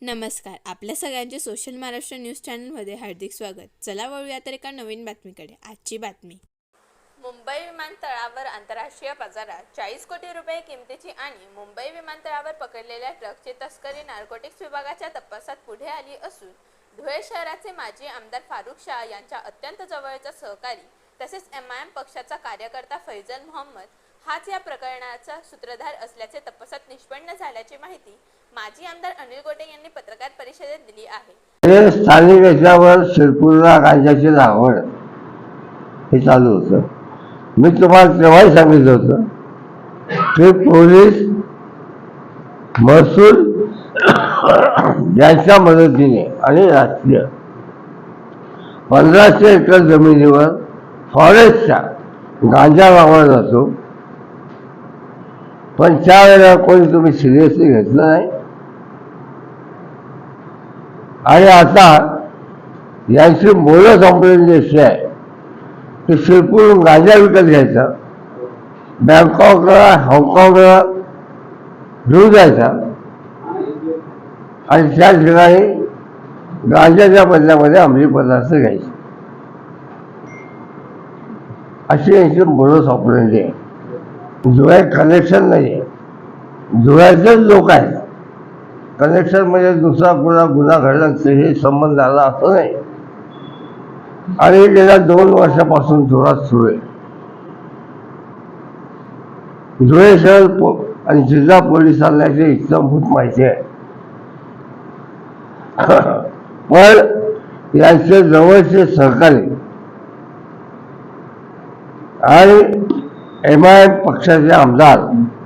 नमस्कार. आपल्या सगळ्यांचे सोशल महाराष्ट्र न्यूज चॅनलमध्ये हार्दिक स्वागत. चला वळूया तर एका नवीन बातमीकडे. आजची बातमी. मुंबई विमानतळावर आंतरराष्ट्रीय बाजारात 40 कोटी रुपये किमतीची आणि मुंबई विमानतळावर पकडलेल्या ट्रकची तस्करी नार्कोटिक्स विभागाच्या तपासात पुढे आली असून धुळे शहराचे माजी आमदार फारुख शाह यांच्या अत्यंत जवळचा सहकारी तसेच MIM पक्षाचा कार्यकर्ता फैजल मोहम्मद हाच या प्रकरणाचा सूत्रधार असल्याचे तपासात निष्पन्न झाल्याची माहिती माजी आमदार अनिल गोटे यांनी पत्रकार परिषदेत दिली आहे. स्थानिक याच्यावर शिरपूरला गांजाची लागवड हे चालू होतं. मी तुम्हाला तेव्हाही सांगितलं होतं की पोलीस महसूल यांच्या मदतीने आणि राष्ट्रीय 1500 एकर जमिनीवर फॉरेस्टचा गांजा लावला जातो, पण त्यावेळेला कोणी तुम्ही सिरियसली घेतलं नाही. आणि आता यांची मोलच कंप्लेंट अशी आहे की शिरपूरून गांजा विकत घ्यायचा, बँकॉकला हाँगकाँगला घेऊन जायचा आणि त्या ठिकाणी गांजाच्या बदल्यामध्ये अंमली पदार्थ घ्यायचे, अशी यांची मोलच कंप्लेंट आहे. धुळे कनेक्शन नाही आहे, धुळ्याचेच लोक आहेत. कनेक्शन म्हणजे दुसरा कुणा गुन्हा घडला हे संबंध आला असं नाही. आणि गेल्या 2 वर्षापासून जोरात सुरू आहे. धुळे शहर आणि जिल्हा पोलिसांना याची इत्थंभूत माहिती आहे. पण यांचे जवळचे सहकारी आणि MIM पक्षाचे आमदार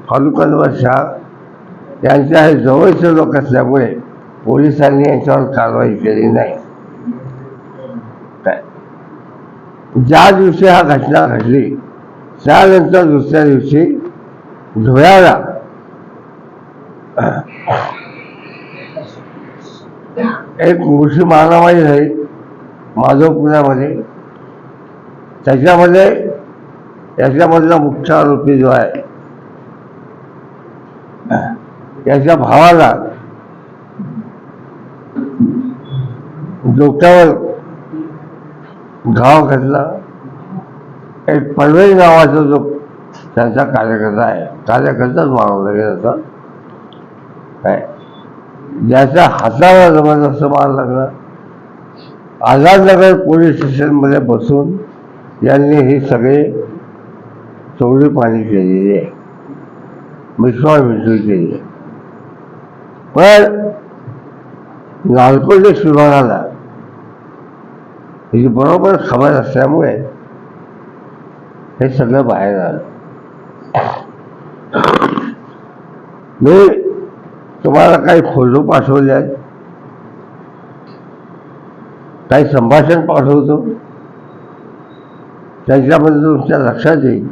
फारुख शाह यांचे हे जवळचे लोक असल्यामुळे पोलिसांनी यांच्यावर कारवाई केली नाही. ज्या दिवशी हा घटना घडली त्यानंतर दुसऱ्या दिवशी धुळ्याला एक मोठी मारामारी झाली माधवपुरामध्ये. याच्यामधला मुख्य आरोपी जो आहे याच्या भावाला डोक्यावर घाव घातला. एक पनवेल नावाचा जो त्यांचा कार्यकर्ता आहे, कार्यकर्ताच मारवला गेला होता, ज्याच्या हाताला जबरदस्त मार लागला. आझादनगर पोलीस स्टेशनमध्ये बसून यांनी ही सगळे चोरी पाणी केलेली आहे, मिसळ केली आहे. पण नार्कोटिक्स विभागाला ही बरोबर खबर असल्यामुळे हे सगळं बाहेर आलं. मी तुम्हाला काही फोटो पाठवले आहेत, काही संभाषण पाठवतो, त्याच्यामध्ये तुमच्या लक्षात येईल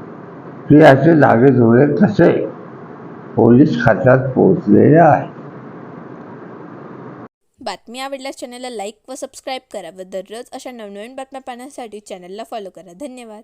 की याचे धागेधोडे कसे पोलीस खात्यात पोहोचलेले आहे. बातमी आवडल्यास चॅनलला लाईक व सबस्क्राईब करा व दररोज अशा नवनवीन बातम्या पाहण्यासाठी चॅनलला फॉलो करा. धन्यवाद.